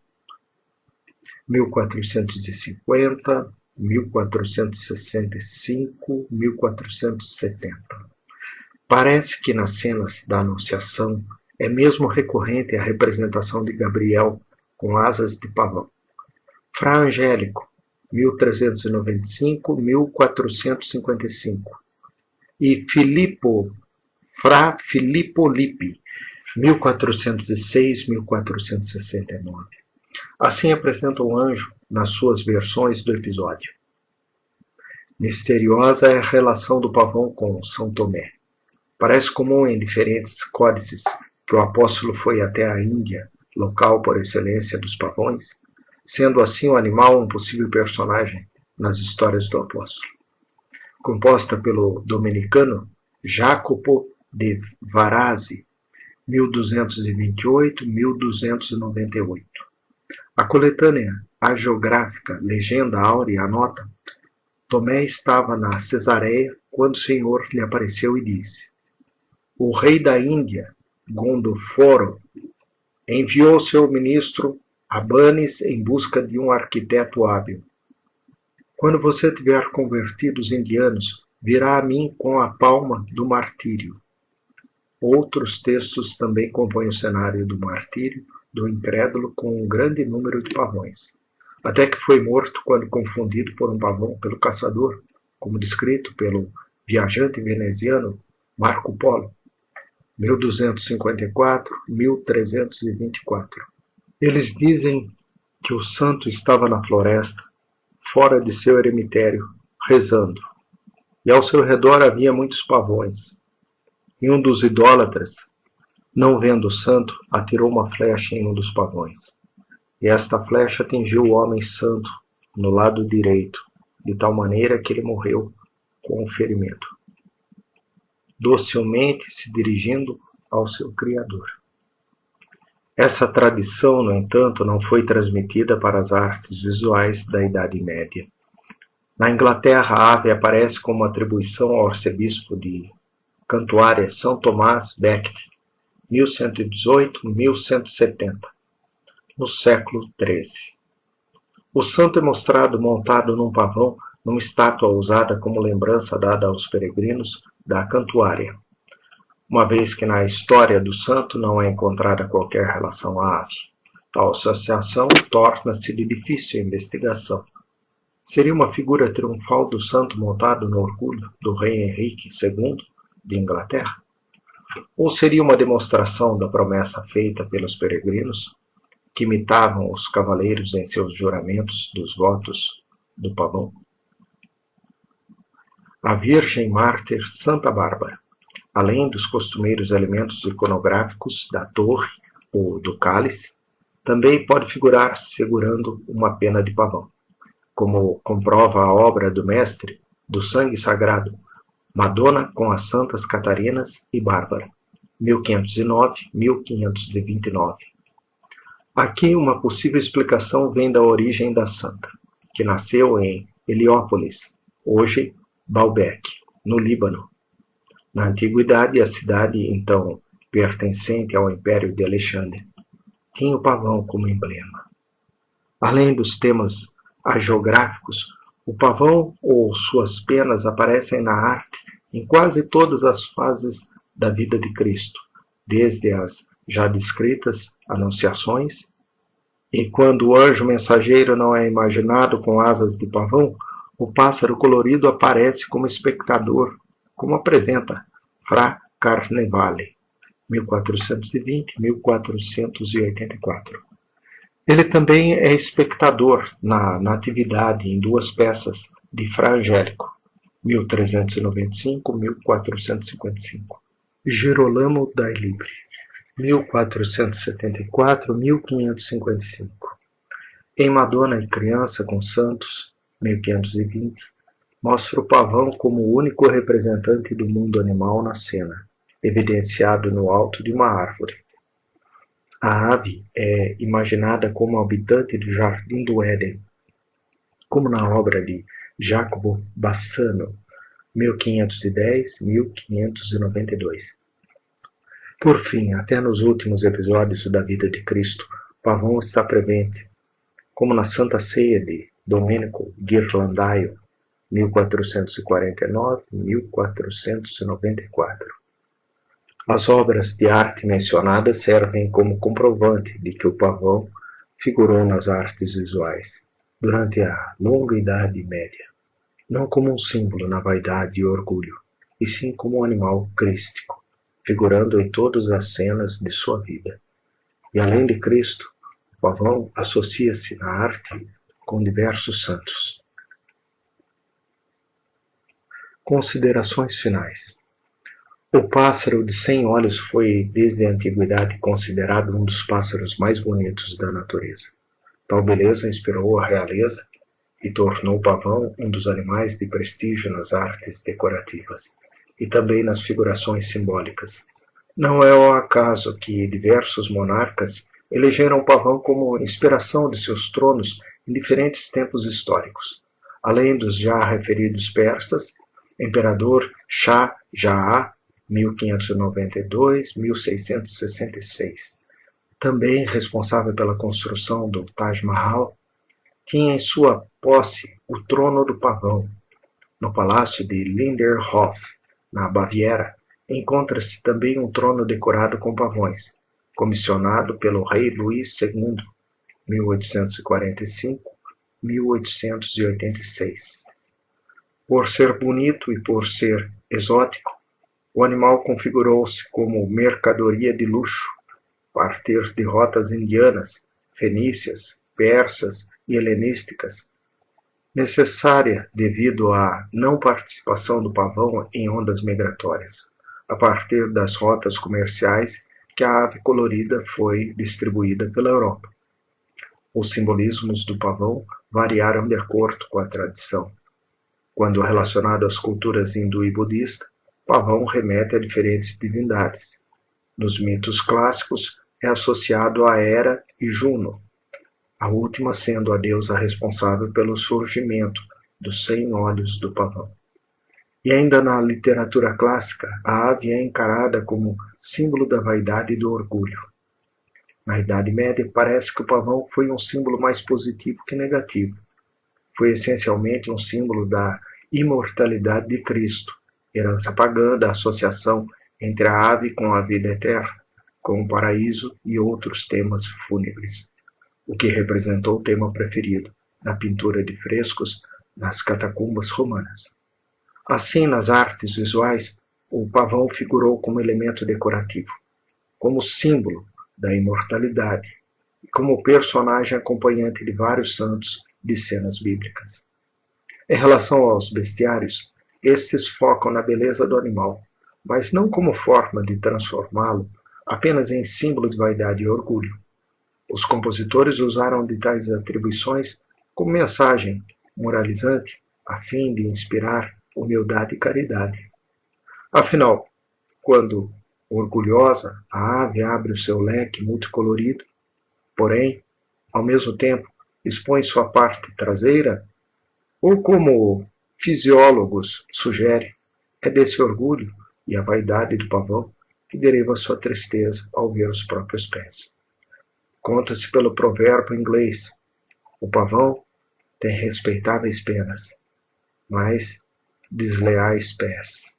1450, 1465, 1470. Parece que nas cenas da Anunciação é mesmo recorrente a representação de Gabriel com asas de pavão. Fra Angélico, 1395, 1455. E Fra Filippo Lippi, 1406, 1469. Assim apresenta o anjo nas suas versões do episódio. Misteriosa é a relação do pavão com São Tomé. Parece comum em diferentes códices que o apóstolo foi até a Índia, local por excelência dos pavões, sendo assim o animal um possível personagem nas histórias do apóstolo. Composta pelo dominicano Jacopo de Varazzi, 1228-1298. A coletânea hagiográfica Legenda Áurea anota: Tomé estava na Cesareia quando o Senhor lhe apareceu e disse: o rei da Índia, Gondoforo, enviou seu ministro Abanes em busca de um arquiteto hábil. Quando você tiver convertido os indianos, virá a mim com a palma do martírio. Outros textos também compõem o cenário do martírio do incrédulo com um grande número de pavões, até que foi morto quando confundido por um pavão pelo caçador, como descrito pelo viajante veneziano Marco Polo, 1254-1324. Eles dizem que o santo estava na floresta, fora de seu eremitério, rezando, e ao seu redor havia muitos pavões. E um dos idólatras, não vendo o santo, atirou uma flecha em um dos pavões. e esta flecha atingiu o homem santo no lado direito, de tal maneira que ele morreu com o ferimento, docilmente se dirigindo ao seu Criador. Essa tradição, no entanto, não foi transmitida para as artes visuais da Idade Média. Na Inglaterra, a ave aparece como atribuição ao arcebispo de Cantuária São Tomás Becket, 1118-1170, no século XIII. O santo é mostrado montado num pavão, numa estátua usada como lembrança dada aos peregrinos da Cantuária, uma vez que na história do santo não é encontrada qualquer relação à ave. Tal associação torna-se de difícil investigação. Seria uma figura triunfal do santo montado no orgulho do rei Henrique II de Inglaterra? Ou seria uma demonstração da promessa feita pelos peregrinos, que imitavam os cavaleiros em seus juramentos dos votos do pavão? A Virgem Mártir Santa Bárbara, além dos costumeiros elementos iconográficos da torre ou do cálice, também pode figurar segurando uma pena de pavão, como comprova a obra do mestre do sangue sagrado, Madonna com as Santas Catarinas e Bárbara, 1509-1529. Aqui uma possível explicação vem da origem da santa, que nasceu em Heliópolis, hoje Baalbek, no Líbano. Na antiguidade, a cidade, então pertencente ao Império de Alexandre, tinha o pavão como emblema. Além dos temas hagiográficos, o pavão ou suas penas aparecem na arte em quase todas as fases da vida de Cristo, desde as já descritas anunciações, e quando o anjo mensageiro não é imaginado com asas de pavão, o pássaro colorido aparece como espectador, como apresenta Fra Carnevale, 1420-1484. Ele também é espectador na Natividade em duas peças de Fra Angélico, 1395-1455. Girolamo dai Libri, 1474-1555. Em Madonna e Criança com Santos, 1520, mostra o pavão como o único representante do mundo animal na cena, evidenciado no alto de uma árvore. A ave é imaginada como habitante do Jardim do Éden, como na obra de Jacopo Bassano, 1510-1592. Por fim, até nos últimos episódios da vida de Cristo, o pavão está presente, como na Santa Ceia de Domenico Ghirlandaio, 1449-1494. As obras de arte mencionadas servem como comprovante de que o pavão figurou nas artes visuais durante a longa Idade Média, não como um símbolo na vaidade e orgulho, e sim como um animal crístico, figurando em todas as cenas de sua vida. E além de Cristo, o pavão associa-se na arte com diversos santos. Considerações finais. O pássaro de 100 olhos foi, desde a antiguidade, considerado um dos pássaros mais bonitos da natureza. Tal beleza inspirou a realeza e tornou o pavão um dos animais de prestígio nas artes decorativas e também nas figurações simbólicas. Não é ao acaso que diversos monarcas elegeram o pavão como inspiração de seus tronos em diferentes tempos históricos. Além dos já referidos persas, imperador Shah Jahan, 1592-1666, também responsável pela construção do Taj Mahal, tinha em sua posse o trono do pavão. No palácio de Linderhof, na Baviera, encontra-se também um trono decorado com pavões, comissionado pelo rei Luís II, 1845-1886. Por ser bonito e por ser exótico, o animal configurou-se como mercadoria de luxo, a partir de rotas indianas, fenícias, persas e helenísticas, necessária devido à não participação do pavão em ondas migratórias, a partir das rotas comerciais que a ave colorida foi distribuída pela Europa. Os simbolismos do pavão variaram de acordo com a tradição. Quando relacionado às culturas hindu e budista, pavão remete a diferentes divindades. Nos mitos clássicos, é associado a Hera e Juno, a última sendo a deusa responsável pelo surgimento dos 100 olhos do pavão. E ainda na literatura clássica, a ave é encarada como símbolo da vaidade e do orgulho. Na Idade Média, parece que o pavão foi um símbolo mais positivo que negativo. Foi essencialmente um símbolo da imortalidade de Cristo, herança pagã da associação entre a ave com a vida eterna, com o paraíso e outros temas fúnebres, o que representou o tema preferido na pintura de frescos nas catacumbas romanas. Assim, nas artes visuais, o pavão figurou como elemento decorativo, como símbolo da imortalidade e como personagem acompanhante de vários santos de cenas bíblicas. Em relação aos bestiários, estes focam na beleza do animal, mas não como forma de transformá-lo apenas em símbolo de vaidade e orgulho. Os compositores usaram de tais atribuições como mensagem moralizante, a fim de inspirar humildade e caridade. Afinal, quando orgulhosa, a ave abre o seu leque multicolorido, porém, ao mesmo tempo, expõe sua parte traseira, ou como fisiólogos sugerem, é desse orgulho e a vaidade do pavão que deriva sua tristeza ao ver os próprios pés. Conta-se pelo provérbio inglês: o pavão tem respeitáveis penas, mas desleais pés.